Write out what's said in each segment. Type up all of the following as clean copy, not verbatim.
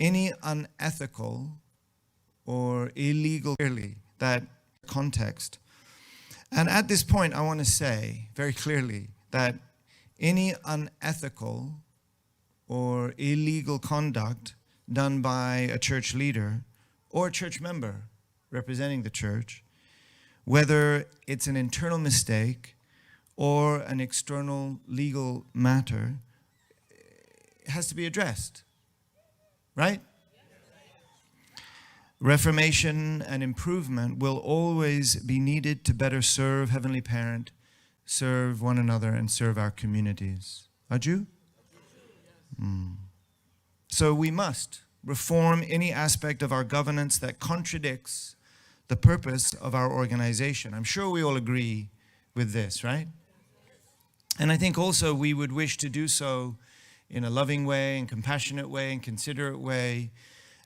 any unethical or illegal, clearly, that context. And at this point, I want to say very clearly that any unethical or illegal conduct done by a church leader or a church member representing the church, whether it's an internal mistake or an external legal matter, has to be addressed, right? Reformation and improvement will always be needed to better serve Heavenly Parent, serve one another, and serve our communities. Are you? So we must reform any aspect of our governance that contradicts the purpose of our organization. I'm sure we all agree with this, right? And I think also we would wish to do so in a loving way and compassionate way and considerate way.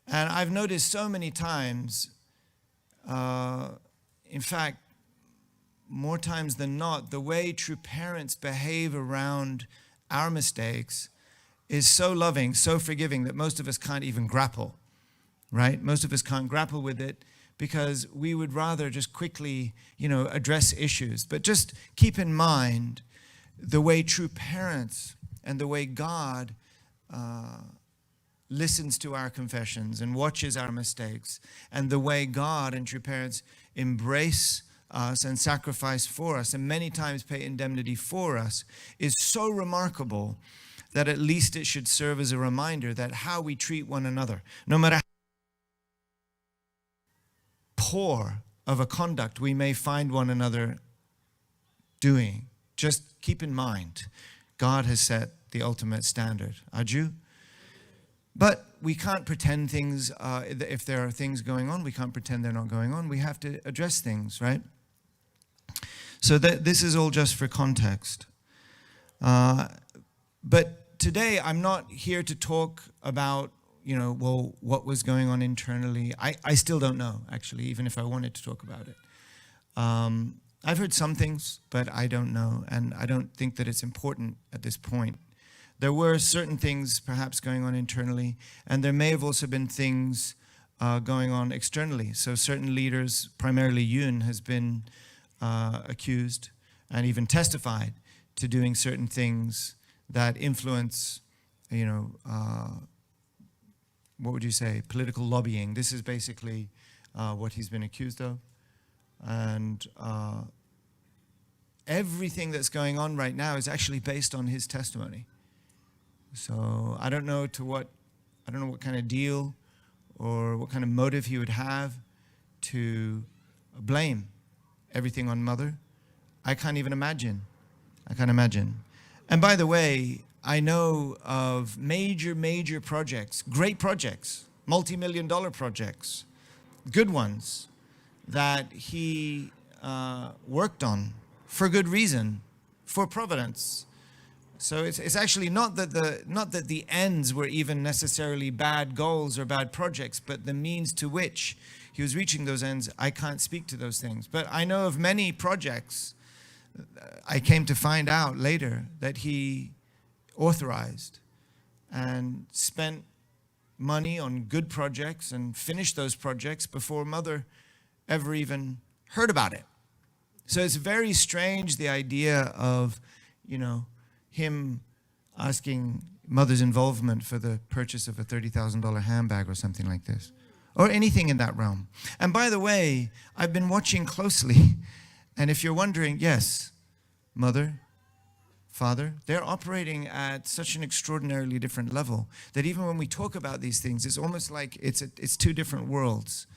And I've noticed so many times, in fact, more times than not, the way true parents behave around our mistakes is so loving, so forgiving that most of us can't even grapple, right? Most of us can't grapple with it because we would rather just quickly, address issues. But just keep in mind the way true parents and the way God listens to our confessions and watches our mistakes, and the way God and true parents embrace us and sacrifice for us and many times pay indemnity for us is so remarkable that at least it should serve as a reminder that how we treat one another, no matter how poor of a conduct we may find one another doing, just keep in mind, God has set the ultimate standard. Are you? But we can't pretend things, if there are things going on, we can't pretend they're not going on. We have to address things, right? So this is all just for context. But today I'm not here to talk about, what was going on internally. I still don't know, actually, even if I wanted to talk about it. I've heard some things, but I don't know, and I don't think that it's important at this point. There were certain things perhaps going on internally, and there may have also been things going on externally. So certain leaders, primarily Yoon, has been accused and even testified to doing certain things that influence, what would you say, political lobbying. This is basically what he's been accused of. And everything that's going on right now is actually based on his testimony. So I don't know what kind of deal or what kind of motive he would have to blame everything on Mother. I can't even imagine. I can't imagine. And by the way, I know of major projects, great projects, multi-million-dollar projects, good ones, that he worked on for good reason, for providence. So it's actually not that the ends were even necessarily bad goals or bad projects, but the means to which he was reaching those ends. I can't speak to those things, but I know of many projects. I came to find out later that he authorized and spent money on good projects and finished those projects before Mother ever even heard about it. So it's very strange, the idea of, him asking Mother's involvement for the purchase of a $30,000 handbag or something like this, or anything in that realm. And by the way, I've been watching closely, and if you're wondering, yes, Mother, Father, they're operating at such an extraordinarily different level that even when we talk about these things, it's almost like it's two different worlds.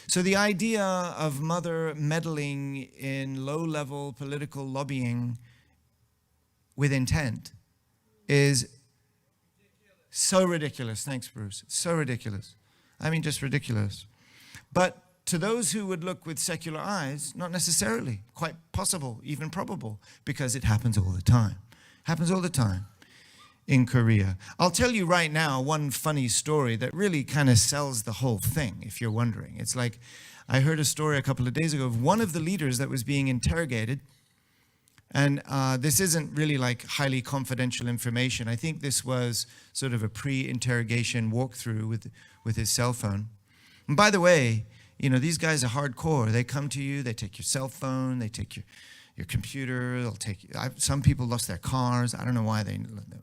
So the idea of Mother meddling in low-level political lobbying with intent is so ridiculous. Thanks, Bruce. So ridiculous. I mean, just ridiculous. But to those who would look with secular eyes, not necessarily. Quite possible, even probable, because it happens all the time. Happens all the time in Korea. I'll tell you right now one funny story that really kind of sells the whole thing, if you're wondering. It's like, I heard a story a couple of days ago of one of the leaders that was being interrogated And this isn't really like highly confidential information. I think this was sort of a pre-interrogation walkthrough with his cell phone. And by the way, you know, these guys are hardcore. They come to you, they take your cell phone, they take your computer, they'll take, some people lost their cars. I don't know why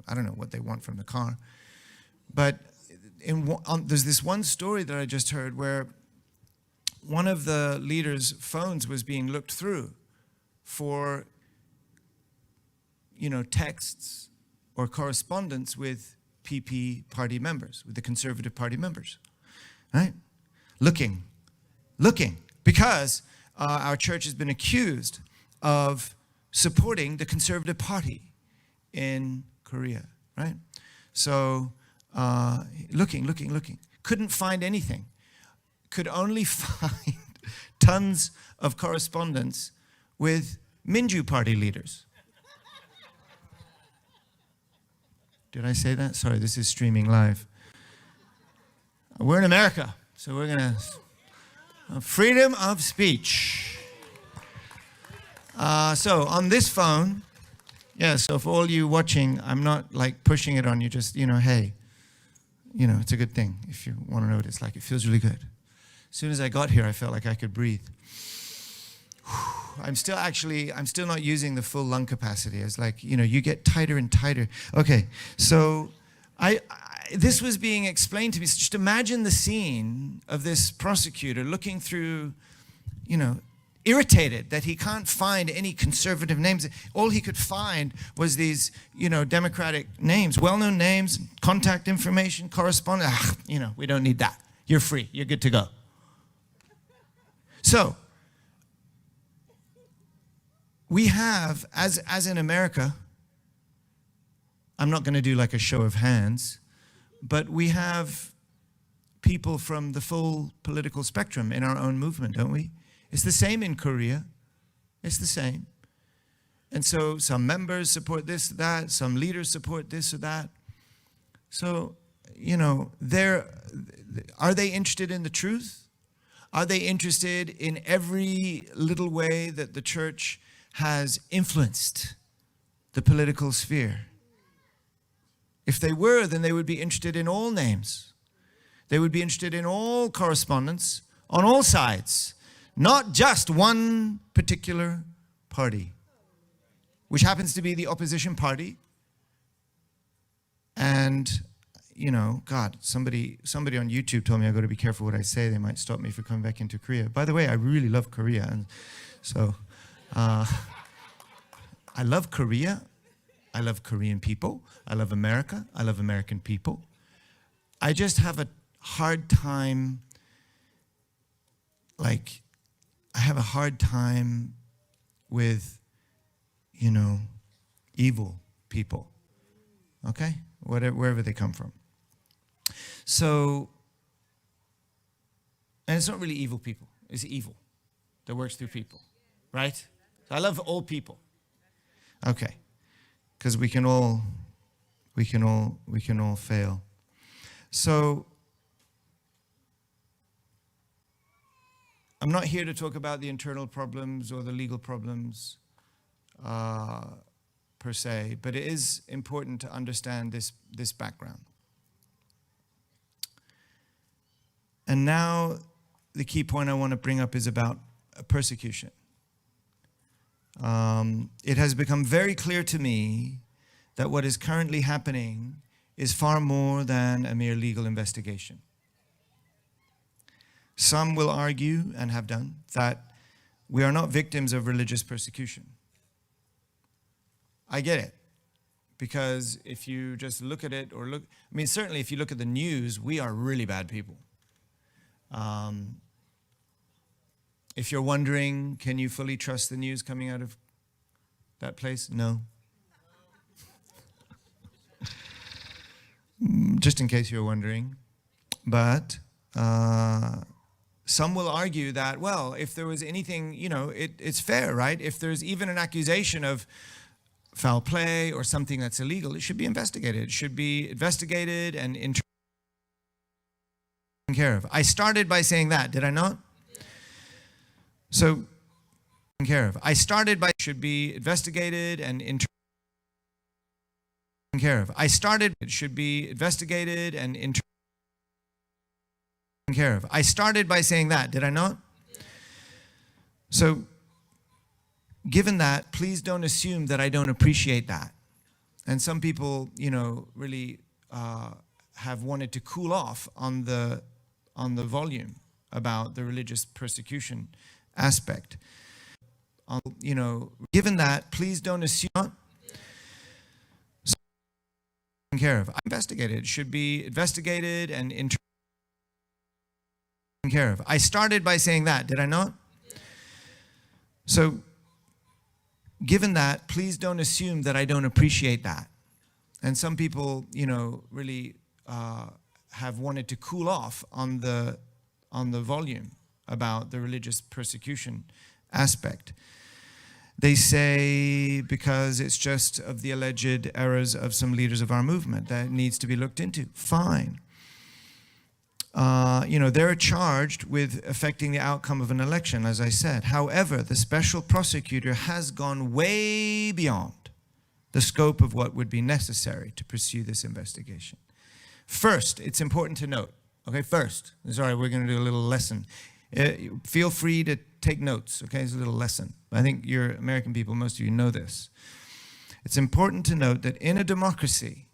I don't know what they want from the car. But there's this one story that I just heard where one of the leaders' phones was being looked through for, you know, texts or correspondence with PP party members, with the Conservative Party members, right? Looking, because our church has been accused of supporting the Conservative Party in Korea, right? So looking, couldn't find anything. Could only find tons of correspondence with Minju Party leaders. Did I say that? Sorry, this is streaming live. We're in America, so we're gonna freedom of speech. So on this phone, yeah, so for all you watching, I'm not like pushing it on you, just, you know, hey, you know, it's a good thing if you want to know what it's like. It feels really good. As soon as I got here, I felt like I could breathe. I'm still not using the full lung capacity. It's like, you know, you get tighter and tighter. Okay, so this was being explained to me. So just imagine the scene of this prosecutor looking through, you know, irritated that he can't find any conservative names. All he could find was these, you know, Democratic names, well-known names, contact information, correspondence. You know, we don't need that. You're free. You're good to go. So, we have, as in America, I'm not going to do like a show of hands, but we have people from the full political spectrum in our own movement, don't we? It's the same in Korea. It's the same. And so some members support this, that, some leaders support this or that. So, you know, are they interested in the truth? Are they interested in every little way that the church has influenced the political sphere? If they were, then they would be interested in all names. They would be interested in all correspondence on all sides, not just one particular party, which happens to be the opposition party. And, you know, God, somebody on YouTube told me I've got to be careful what I say. They might stop me for coming back into Korea. By the way, I really love Korea. And so I love Korea. I love Korean people. I love America. I love American people. I just have a hard time, like, I have a hard time with, you know, evil people, okay? Wherever they come from. So, and it's not really evil people. It's evil that works through people, right? So I love all people. Okay, because we can all fail. So I'm not here to talk about the internal problems or the legal problems per se, but it is important to understand this background. And now the key point I want to bring up is about persecution. It has become very clear to me that what is currently happening is far more than a mere legal investigation. Some will argue, and have done, that we are not victims of religious persecution. I get it, because if you just look at it, I mean, certainly if you look at the news, we are really bad people. If you're wondering, can you fully trust the news coming out of that place? No. Just in case you're wondering. But some will argue that, well, if there was anything, you know, it's fair, right? If there's even an accusation of foul play or something that's illegal, it should be investigated. It should be investigated and taken care of. I started by saying that, did I not? So care of. I started by should be investigated and care of. I started it should be investigated and care of. I started by saying that, did I not? So, given that, please don't assume that I don't appreciate that. And some people, really have wanted to cool off on the volume about the religious persecution aspect. Given that, please don't assume. Care of. Investigated. It should be investigated and care of. I started by saying that, did I not? So, given that, please don't assume that I don't appreciate that. And some people, really have wanted to cool off on the volume about the religious persecution aspect. They say because it's just of the alleged errors of some leaders of our movement that needs to be looked into. Fine. They're charged with affecting the outcome of an election, as I said. However, the special prosecutor has gone way beyond the scope of what would be necessary to pursue this investigation. First, it's important to note, sorry, we're going to do a little lesson. Feel free to take notes, okay? It's a little lesson. I think you're American people, most of you know this. It's important to note that in a democracy,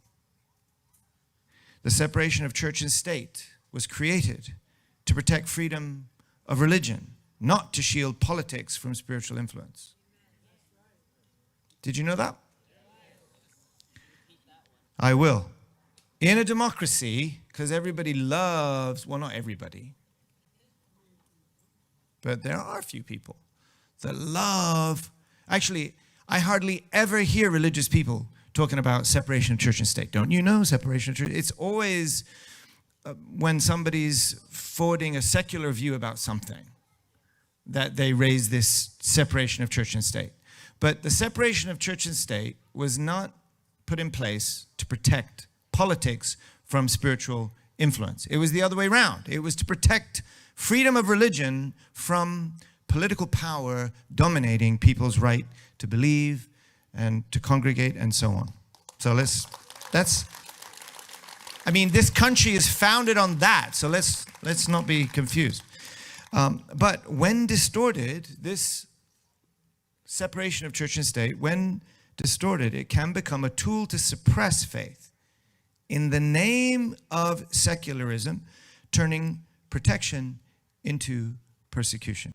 the separation of church and state was created to protect freedom of religion, not to shield politics from spiritual influence. Did you know that? I will. In a democracy, because everybody loves, well, not everybody, but there are a few people that love, actually, I hardly ever hear religious people talking about separation of church and state. Don't you know separation of church? It's always when somebody's forwarding a secular view about something that they raise this separation of church and state. But the separation of church and state was not put in place to protect politics from spiritual influence. It was the other way around. It was to protect freedom of religion from political power dominating people's right to believe and to congregate and so on. So this country is founded on that, so let's not be confused. But when distorted, this separation of church and state, when distorted, it can become a tool to suppress faith in the name of secularism, turning protection into persecution.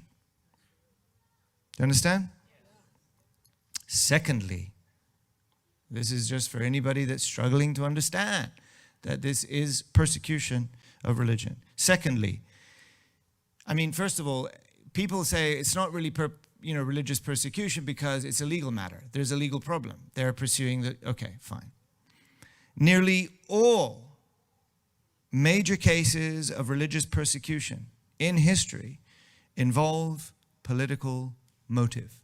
Do you understand? Secondly, this is just for anybody that's struggling to understand that this is persecution of religion. Secondly, first of all, people say it's not really religious persecution because it's a legal matter. There's a legal problem. They're pursuing okay, fine. Nearly all major cases of religious persecution in history involve political motive.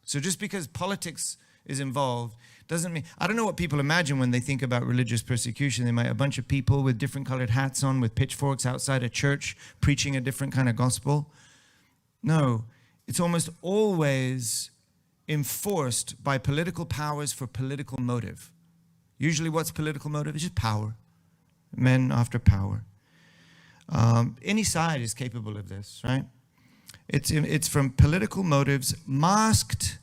So just because politics is involved doesn't mean, I don't know what people imagine when they think about religious persecution. They might a bunch of people with different colored hats on with pitchforks outside a church preaching a different kind of gospel. No, it's almost always enforced by political powers for political motive. Usually what's political motive? It's just power. Men after power. Any side is capable of this, right? It's from political motives masked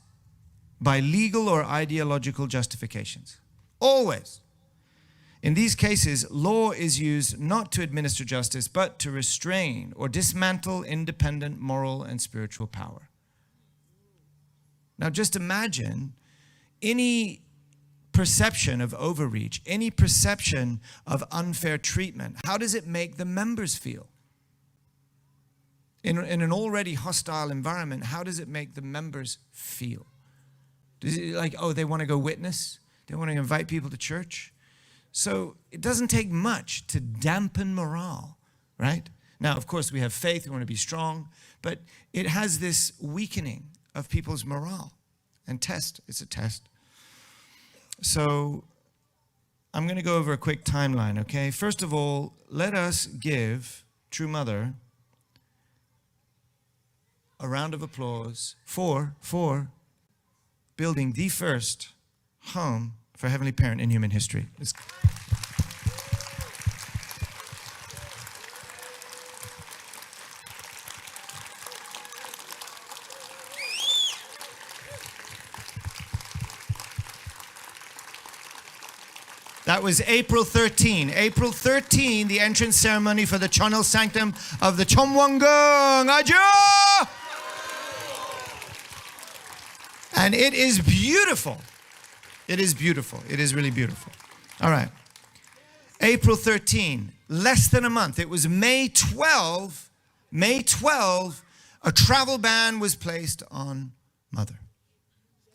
by legal or ideological justifications. Always. In these cases, law is used not to administer justice, but to restrain or dismantle independent moral and spiritual power. Now just imagine any perception of overreach, any perception of unfair treatment. How does it make the members feel? In an already hostile environment, how does it make the members feel? Is it like, oh, they want to go witness? They want to invite people to church? So it doesn't take much to dampen morale, right? Now, of course, we have faith, we want to be strong, but it has this weakening of people's morale and test. It's a test. So I'm going to go over a quick timeline, okay? First of all, let us give True Mother a round of applause for building the first home for Heavenly Parent in human history. That was April 13. April 13, the entrance ceremony for the Chonel Sanctum of the Chomwanggung. Aja! And it is beautiful. It is beautiful. It is really beautiful. All right. April 13, less than a month. It was May 12, a travel ban was placed on Mother.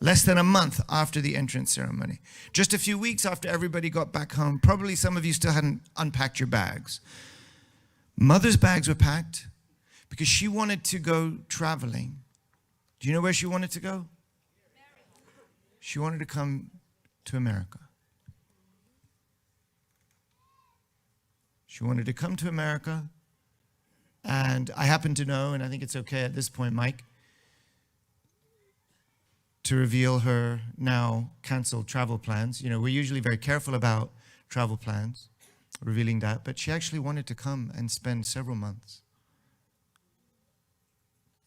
Less than a month after the entrance ceremony. Just a few weeks after everybody got back home. Probably some of you still hadn't unpacked your bags. Mother's bags were packed because she wanted to go traveling. Do you know where she wanted to go? She wanted to come to America. She wanted to come to America. And I happen to know, and I think it's okay at this point, Mike, to reveal her now canceled travel plans. You know, we're usually very careful about travel plans, revealing that, but she actually wanted to come and spend several months.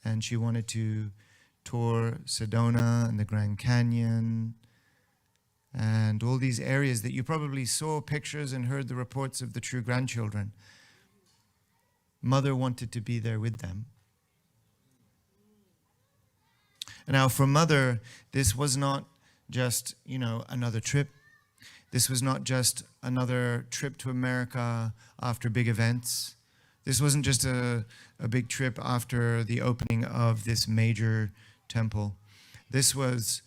And she wanted to tour Sedona and the Grand Canyon and all these areas that you probably saw pictures and heard the reports of the true grandchildren. Mother wanted to be there with them. Now, for Mother, this was not just, another trip. This was not just another trip to America after big events. This wasn't just a big trip after the opening of this major temple. This was,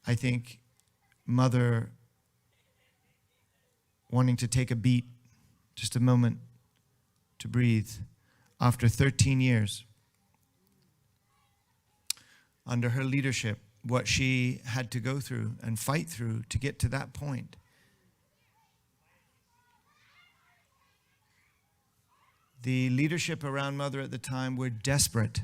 I think, Mother wanting to take a beat, just a moment to breathe after 13 years. Under her leadership, what she had to go through and fight through to get to that point. The leadership around Mother at the time were desperate